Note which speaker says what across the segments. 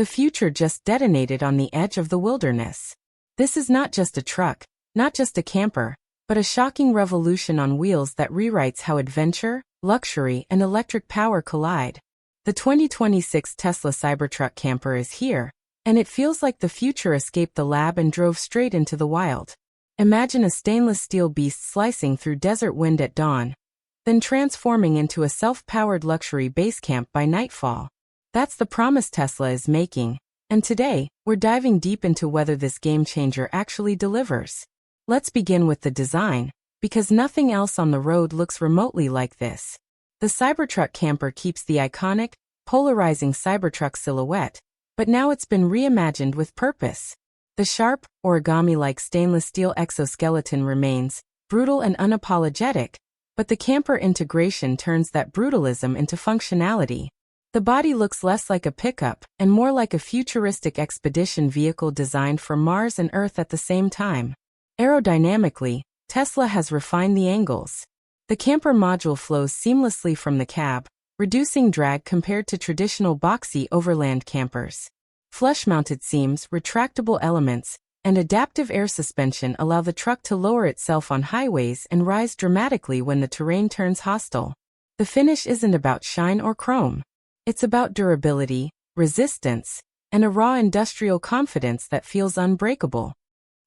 Speaker 1: The future just detonated on the edge of the wilderness. This is not just a truck, not just a camper, but a shocking revolution on wheels that rewrites how adventure, luxury, and electric power collide. The 2026 Tesla Cybertruck Camper is here, and it feels like the future escaped the lab and drove straight into the wild. Imagine a stainless steel beast slicing through desert wind at dawn, then transforming into a self-powered luxury base camp by nightfall. That's the promise Tesla is making, and today, we're diving deep into whether this game-changer actually delivers. Let's begin with the design, because nothing else on the road looks remotely like this. The Cybertruck Camper keeps the iconic, polarizing Cybertruck silhouette, but now it's been reimagined with purpose. The sharp, origami-like stainless steel exoskeleton remains brutal and unapologetic, but the camper integration turns that brutalism into functionality. The body looks less like a pickup and more like a futuristic expedition vehicle designed for Mars and Earth at the same time. Aerodynamically, Tesla has refined the angles. The camper module flows seamlessly from the cab, reducing drag compared to traditional boxy overland campers. Flush-mounted seams, retractable elements, and adaptive air suspension allow the truck to lower itself on highways and rise dramatically when the terrain turns hostile. The finish isn't about shine or chrome. It's about durability, resistance, and a raw industrial confidence that feels unbreakable.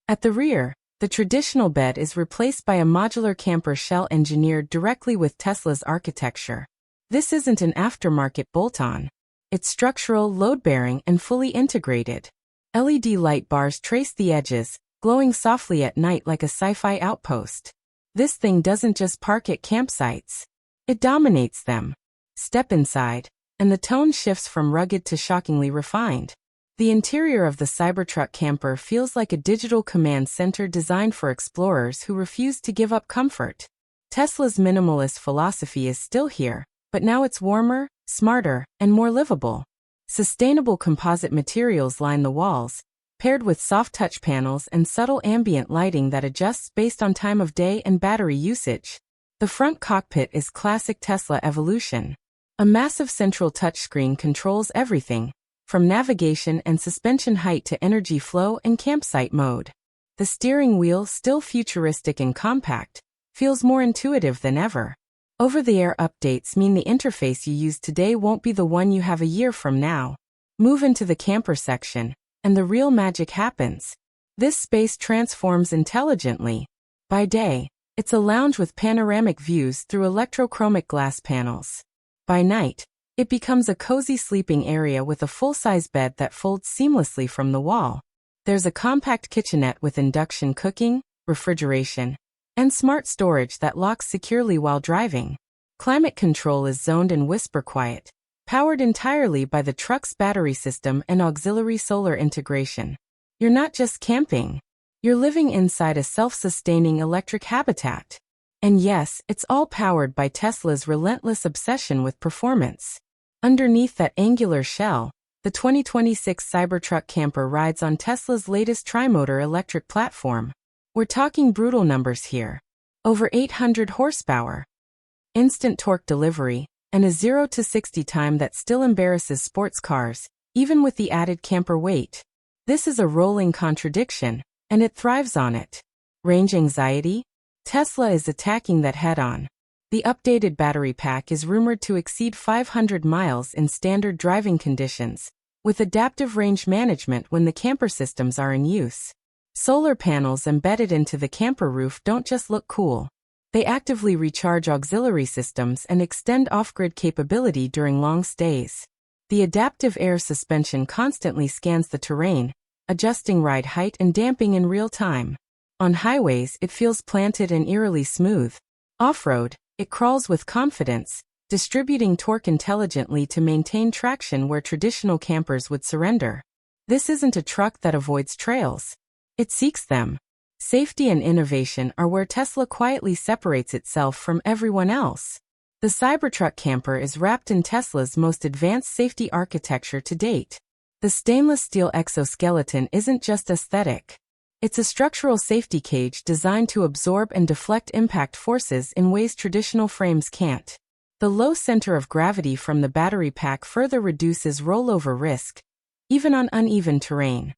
Speaker 1: At the rear, the traditional bed is replaced by a modular camper shell engineered directly with Tesla's architecture. This isn't an aftermarket bolt-on. It's structural, load-bearing, and fully integrated. LED light bars trace the edges, glowing softly at night like a sci-fi outpost. This thing doesn't just park at campsites. It dominates them. Step inside, and the tone shifts from rugged to shockingly refined. The interior of the Cybertruck Camper feels like a digital command center designed for explorers who refuse to give up comfort. Tesla's minimalist philosophy is still here, but now it's warmer, smarter, and more livable. Sustainable composite materials line the walls, paired with soft touch panels and subtle ambient lighting that adjusts based on time of day and battery usage. The front cockpit is classic Tesla evolution. A massive central touchscreen controls everything, from navigation and suspension height to energy flow and campsite mode. The steering wheel, still futuristic and compact, feels more intuitive than ever. Over-the-air updates mean the interface you use today won't be the one you have a year from now. Move into the camper section, and the real magic happens. This space transforms intelligently. By day, it's a lounge with panoramic views through electrochromic glass panels. By night, it becomes a cozy sleeping area with a full-size bed that folds seamlessly from the wall. There's a compact kitchenette with induction cooking, refrigeration, and smart storage that locks securely while driving. Climate control is zoned in whisper quiet, powered entirely by the truck's battery system and auxiliary solar integration. You're not just camping. You're living inside a self-sustaining electric habitat. And yes, it's all powered by Tesla's relentless obsession with performance. Underneath that angular shell, the 2026 Cybertruck Camper rides on Tesla's latest tri-motor electric platform. We're talking brutal numbers here. Over 800 horsepower, instant torque delivery, and a 0 to 60 time that still embarrasses sports cars, even with the added camper weight. This is a rolling contradiction, and it thrives on it. Range anxiety? Tesla is attacking that head-on. The updated battery pack is rumored to exceed 500 miles in standard driving conditions, with adaptive range management when the camper systems are in use. Solar panels embedded into the camper roof don't just look cool. They actively recharge auxiliary systems and extend off-grid capability during long stays. The adaptive air suspension constantly scans the terrain, adjusting ride height and damping in real time. On highways, it feels planted and eerily smooth. Off-road, it crawls with confidence, distributing torque intelligently to maintain traction where traditional campers would surrender. This isn't a truck that avoids trails. It seeks them. Safety and innovation are where Tesla quietly separates itself from everyone else. The Cybertruck Camper is wrapped in Tesla's most advanced safety architecture to date. The stainless steel exoskeleton isn't just aesthetic. It's a structural safety cage designed to absorb and deflect impact forces in ways traditional frames can't. The low center of gravity from the battery pack further reduces rollover risk, even on uneven terrain.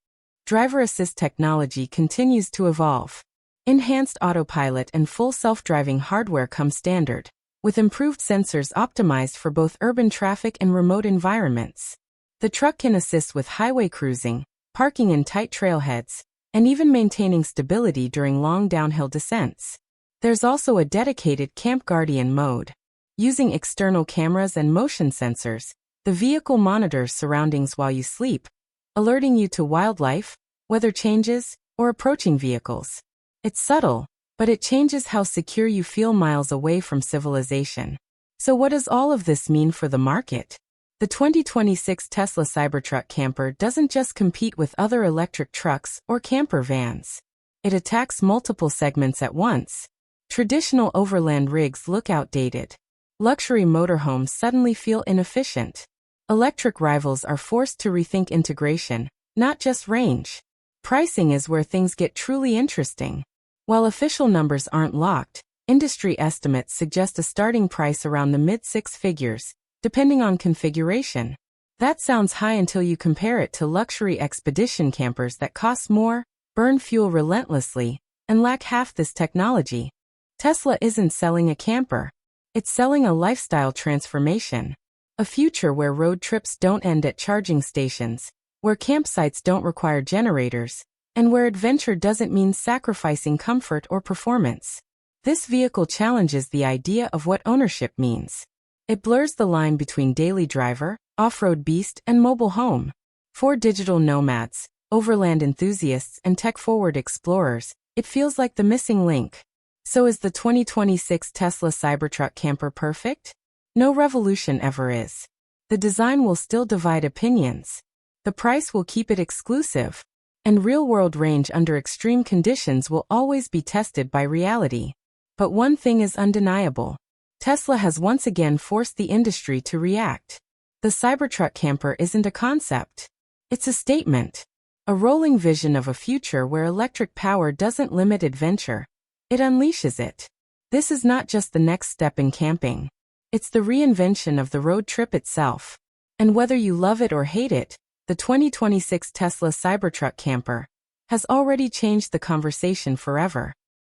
Speaker 1: Driver assist technology continues to evolve. Enhanced autopilot and full self-driving hardware come standard, with improved sensors optimized for both urban traffic and remote environments. The truck can assist with highway cruising, parking in tight trailheads, and even maintaining stability during long downhill descents. There's also a dedicated Camp Guardian mode. Using external cameras and motion sensors, the vehicle monitors surroundings while you sleep, alerting you to wildlife, weather changes, or approaching vehicles. It's subtle, but it changes how secure you feel miles away from civilization. So what does all of this mean for the market? The 2026 Tesla Cybertruck Camper doesn't just compete with other electric trucks or camper vans. It attacks multiple segments at once. Traditional overland rigs look outdated. Luxury motorhomes suddenly feel inefficient. Electric rivals are forced to rethink integration, not just range. Pricing is where things get truly interesting. While official numbers aren't locked, industry estimates suggest a starting price around the mid-six figures, depending on configuration. That sounds high until you compare it to luxury expedition campers that cost more, burn fuel relentlessly, and lack half this technology. Tesla isn't selling a camper. It's selling a lifestyle transformation. A future where road trips don't end at charging stations, where campsites don't require generators, and where adventure doesn't mean sacrificing comfort or performance. This vehicle challenges the idea of what ownership means. It blurs the line between daily driver, off-road beast, and mobile home. For digital nomads, overland enthusiasts, and tech-forward explorers, it feels like the missing link. So is the 2026 Tesla Cybertruck Camper perfect? No revolution ever is. The design will still divide opinions. The price will keep it exclusive. And real-world range under extreme conditions will always be tested by reality. But one thing is undeniable. Tesla has once again forced the industry to react. The Cybertruck Camper isn't a concept. It's a statement. A rolling vision of a future where electric power doesn't limit adventure. It unleashes it. This is not just the next step in camping. It's the reinvention of the road trip itself. And whether you love it or hate it, the 2026 Tesla Cybertruck Camper has already changed the conversation forever.